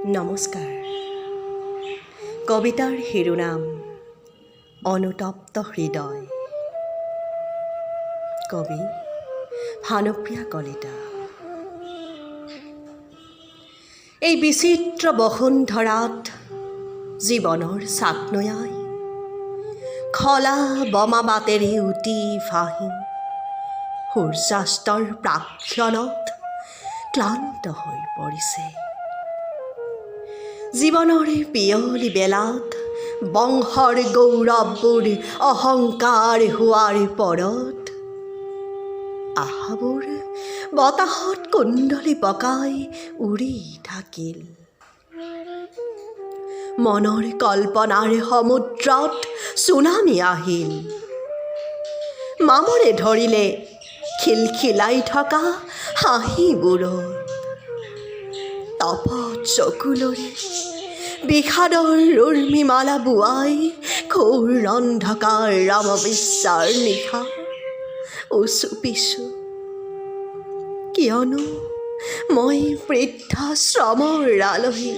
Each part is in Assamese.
নমস্কাৰ। কবিতাৰ শিৰোনাম অনুতপ্ত হৃদয়। কবি ভানুপ্ৰিয়া কলিতা। এই বিচিত্ৰ বসুন্ধৰাত জীৱনৰ চাকনৈয়াই খলা বমা বাটেৰে উটি ভাহি সূৰ্যাস্তৰ প্ৰাক্ষণত ক্লান্ত হৈ পৰিছে। জীৱনৰ পিয়লি বেলাত বংশৰ গৌৰৱবোৰ অহংকাৰ হোৱাৰ পৰত আশাবোৰ বতাহত কুণ্ডলী পকাই উৰি থাকিল। মনৰ কল্পনাৰ সমুদ্ৰত চুনামি আহিল। মামৰে ধৰিলে খিলখিলাই থকা হাঁহিবোৰত। তপত চকুলৰে বিষাদৰ উৰ্মিমালা বোৱাই ঘোৰ অন্ধকাৰ ৰামবিশ্বাৰ নিশা উচুপিছো। কিয়নো মই বৃদ্ধাশ্ৰমৰ আলহী।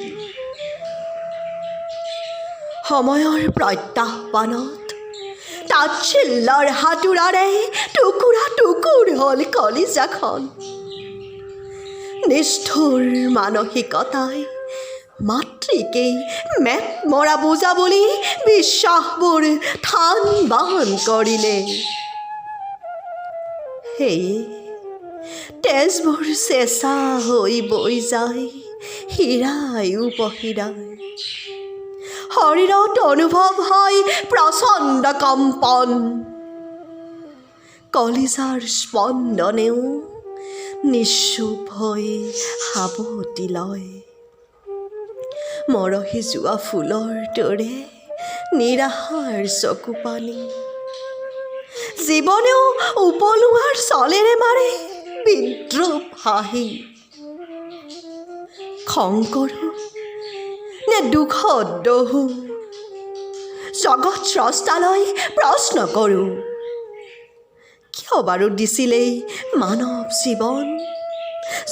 সময়ৰ প্ৰত্যাহ্বানত তাচ্ছিল্যৰ হাতোৰাৰে টুকুৰা টুকুৰ হ'ল কলিজাখন। নিষ্ঠুৰ মানসিকতাই মাতৃকেই মেট মৰা বোজা বুলি বিশ্বাসবোৰ থান বান কৰিলে। সেয়ে তেজবোৰ চেঁচা হৈ বৈ যায় হীৰাই উপহীৰাই। শৰীৰত অনুভৱ হয় প্ৰচণ্ড কম্পন। কলিজাৰ স্পন্দনেও নিশ্চুপ হৈ সাৱটি লয়। মৰহি যোৱা ফুলৰ দৰে নিৰাশাৰ চকু পানী। জীৱনেও উপলুঙাৰ চলেৰে মাৰে বিদ্ৰূপ হাঁহি। খং কৰোঁ নে দুখত দহো, জগত স্ৰষ্টালৈ প্ৰশ্ন কৰোঁ। কিয় বাৰু দিছিলেই মানৱ জীৱন,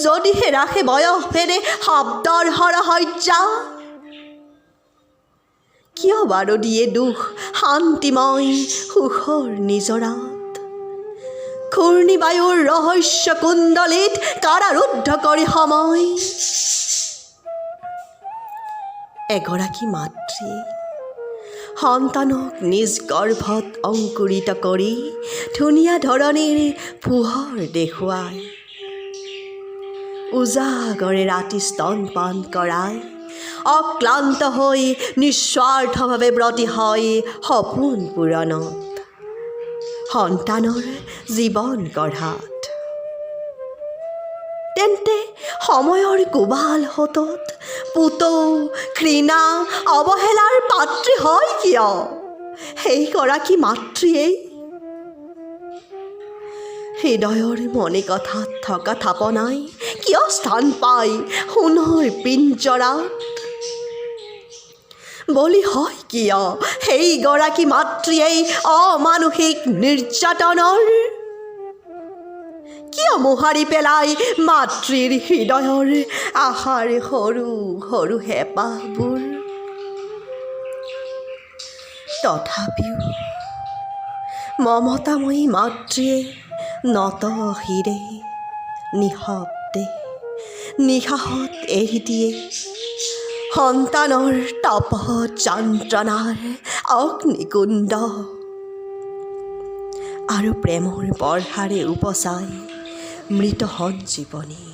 যদিহে ৰাখে বয়সভেদে শব্দৰ সৰহজ্জা? কিয় বাৰু দিয়ে দুখ শান্তিময় সুখৰ নিজৰাত? ঘূৰ্ণিবায়ুৰ ৰহস্য কুণ্ডলীত কাৰাৰুদ্ধ কৰি সময়। এগৰাকী মাতৃয়ে সন্তানক নিজ গৰ্ভত অংকুৰিত কৰি ধুনীয়া ধৰণীৰ পোহৰ দেখুৱায়। উজাগৰে ৰাতি স্তনপান কৰাই অক্লান্ত হৈ নিস্বাৰ্থভাৱে ব্ৰতী হয় সপোন পূৰণত, সন্তানৰ জীৱন গঢ়াত। তেন্তে সময়ৰ কোবাল সোঁতত পুতৌ ঘৃণা অৱহেলাৰ পাত্ৰী হয় কিয় সেইগৰাকী মাতৃয়েই? হৃদয়ৰ মণি কথাত থকা থাপনাই কিয় স্থান পায় সোণৰ পিঞ্জৰাত? বলি হয় কিয় সেইগৰাকী মাতৃয়েই অমানসিক নিৰ্যাতনৰ? কিয় মোহাৰি পেলাই মাতৃৰ হৃদয়ৰ আশাৰ সৰু সৰু হেঁপাহবোৰ? তথাপিও মমতাময়ী মাতৃয়ে নত শিৰে নিঃশব্দে নিশাহত এৰি দিয়ে সন্তানৰ তপত যন্ত্ৰণাৰ অগ্নিকুণ্ড আৰু প্ৰেমৰ বৰ্ষাৰে উপচাই মৃত সঞ্জীৱনী।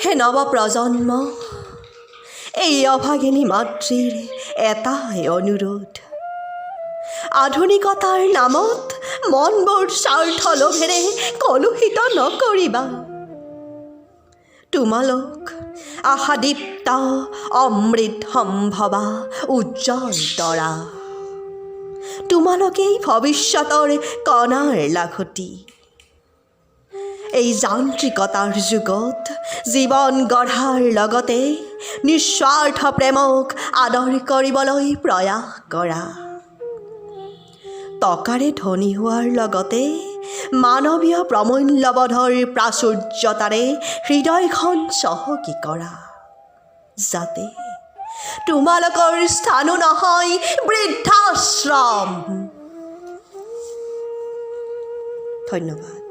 হে নৱপ্ৰজন্ম, এই অভাগিনী মাতৃৰ এটাই অনুৰোধ, আধুনিকতাৰ নামত মনবোৰ স্বাৰ্থ লোভেৰে কলুষিত নকৰিবা। তোমালোক আশাদীপ্ত অমৃত সম্ভৱা উজ্জ্বল তৰা। তোমালোকেই ভৱিষ্যতৰ কণাৰ লাখুটি। এই যান্ত্ৰিকতাৰ যুগত জীৱন গঢ়াৰ লগতে নিস্বাৰ্থ প্ৰেমক আদৰ কৰিবলৈ প্ৰয়াস কৰা। টকাৰে ধনী হোৱাৰ লগতে মানৱীয় প্ৰমূল্যবোধৰ প্ৰাচুৰ্যতাৰে হৃদয়খন চহকী কৰা, যাতে তোমালোকৰ স্থানো নহয় বৃদ্ধাশ্ৰম। ধন্যবাদ।